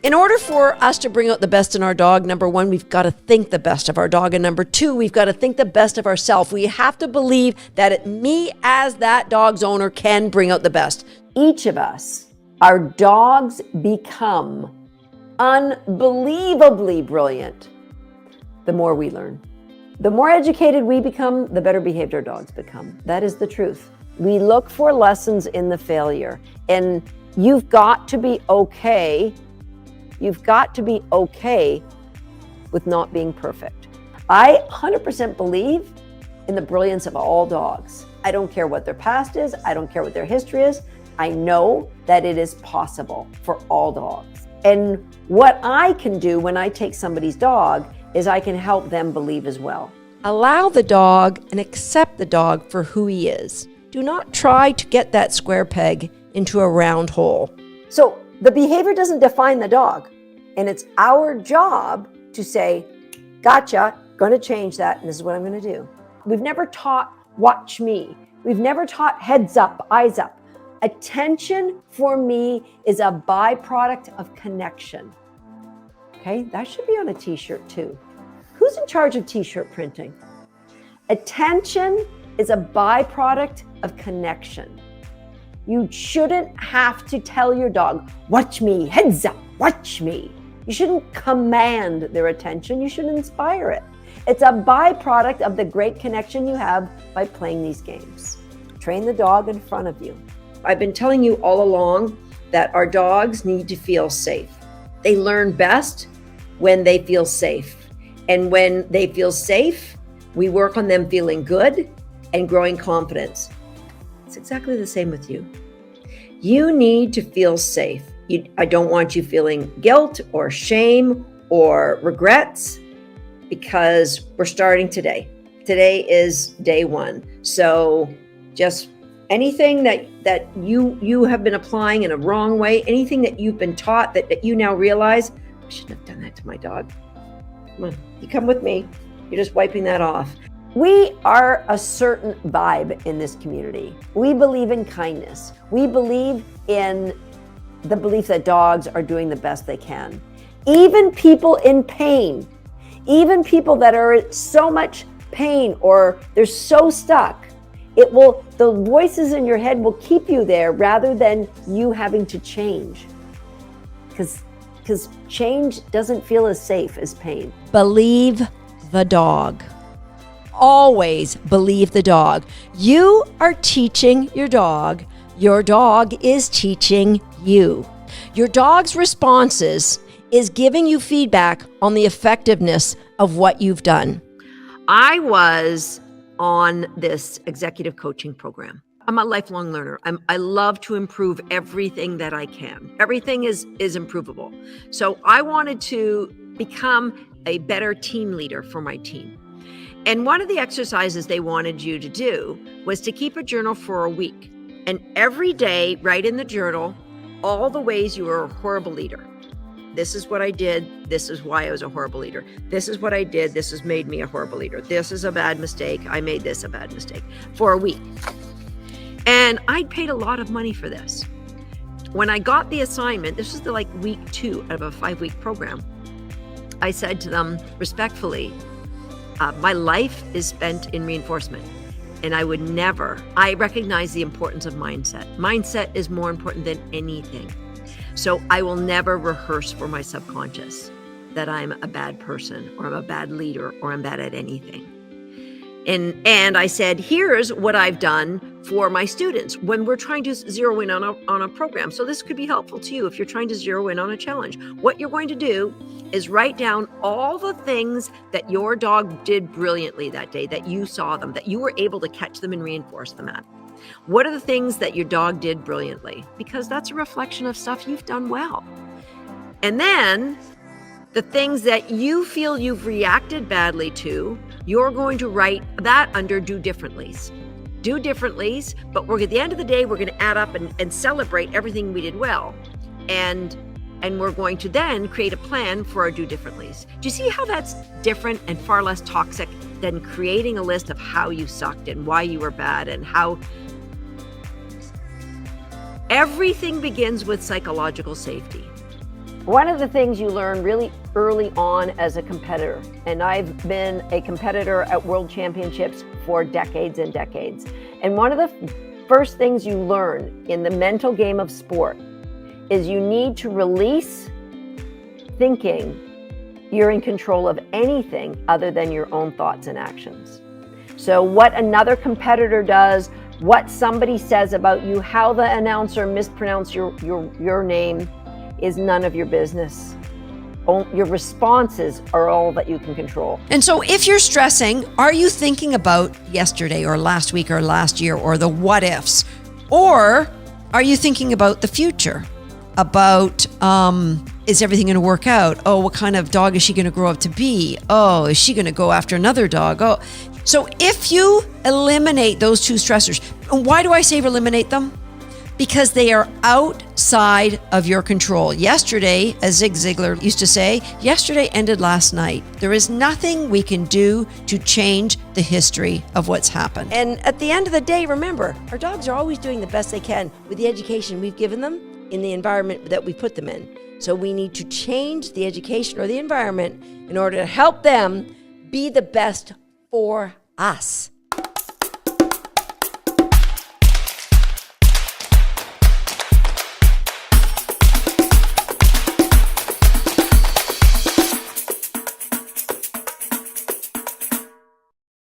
In order for us to bring out the best in our dog, number one, we've got to think the best of our dog. And number two, we've got to think the best of ourselves. We have to believe that me as that dog's owner can bring out the best. Each of us, our dogs become unbelievably brilliant the more we learn. The more educated we become, the better behaved our dogs become. That is the truth. We look for lessons in the failure, and you've got to be okay. You've got to be okay with not being perfect. I 100% believe in the brilliance of all dogs. I don't care what their past is. I don't care what their history is. I know that it is possible for all dogs. And what I can do when I take somebody's dog is I can help them believe as well. Allow the dog and accept the dog for who he is. Do not try to get that square peg into a round hole. So the behavior doesn't define the dog. And it's our job to say, gotcha, going to change that, and this is what I'm going to do. We've never taught watch me. We've never taught heads up, eyes up. Attention for me is a byproduct of connection. Okay, that should be on a t-shirt too. Who's in charge of t-shirt printing? Attention is a byproduct of connection. You shouldn't have to tell your dog, watch me, heads up, watch me. You shouldn't command their attention, you should inspire it. It's a byproduct of the great connection you have by playing these games. Train the dog in front of you. I've been telling you all along that our dogs need to feel safe. They learn best when they feel safe. And when they feel safe, we work on them feeling good and growing confidence. It's exactly the same with you. You need to feel safe. I don't want you feeling guilt or shame or regrets, because we're starting today. Today is day one. So just anything that you have been applying in a wrong way, anything that you've been taught that you now realize, I shouldn't have done that to my dog. Come on, you come with me. You're just wiping that off. We are a certain vibe in this community. We believe in kindness. We believe in the belief that dogs are doing the best they can. Even people in pain, even people that are in so much pain or they're so stuck, the voices in your head will keep you there rather than you having to change. Because change doesn't feel as safe as pain. Believe the dog. Always believe the dog. You are teaching your dog. Your dog is teaching you. Your dog's responses is giving you feedback on the effectiveness of what you've done. I was on this executive coaching program. I'm a lifelong learner. I love to improve everything that I can. Everything is improvable. So I wanted to become a better team leader for my team. And one of the exercises they wanted you to do was to keep a journal for a week. And every day, write in the journal all the ways you were a horrible leader. This is what I did. This is why I was a horrible leader. This is what I did. This has made me a horrible leader. This is a bad mistake. I made this a bad mistake for a week. And I'd paid a lot of money for this. When I got the assignment, this was like week 2 of a 5-week program. I said to them respectfully, my life is spent in reinforcement. And I recognize the importance of mindset. Mindset is more important than anything. So I will never rehearse for my subconscious that I'm a bad person or I'm a bad leader or I'm bad at anything. And I said, here's what I've done for my students when we're trying to zero in on a program. So this could be helpful to you if you're trying to zero in on a challenge. What you're going to do is write down all the things that your dog did brilliantly that day, that you saw them, that you were able to catch them and reinforce them at. What are the things that your dog did brilliantly? Because that's a reflection of stuff you've done well. And then the things that you feel you've reacted badly to, you're going to write that under do differentlys. Do differentlys, but at the end of the day, we're going to add up and celebrate everything we did well. And we're going to then create a plan for our do differentlys. Do you see how that's different and far less toxic than creating a list of how you sucked and why you were bad and how everything begins with psychological safety. One of the things you learn really early on as a competitor, and I've been a competitor at world championships for decades and decades, and one of the first things you learn in the mental game of sport is you need to release thinking you're in control of anything other than your own thoughts and actions. So what another competitor does, what somebody says about you, how the announcer mispronounced your name is none of your business. Your responses are all that you can control. And so if you're stressing, are you thinking about yesterday or last week or last year or the what ifs? Or are you thinking about the future? About, is everything going to work out? Oh, what kind of dog is she going to grow up to be? Oh, is she going to go after another dog? Oh, so if you eliminate those two stressors, and why do I say eliminate them? Because they are outside of your control. Yesterday, as Zig Ziglar used to say, yesterday ended last night. There is nothing we can do to change the history of what's happened. And at the end of the day, remember, our dogs are always doing the best they can with the education we've given them in the environment that we put them in. So we need to change the education or the environment in order to help them be the best for us.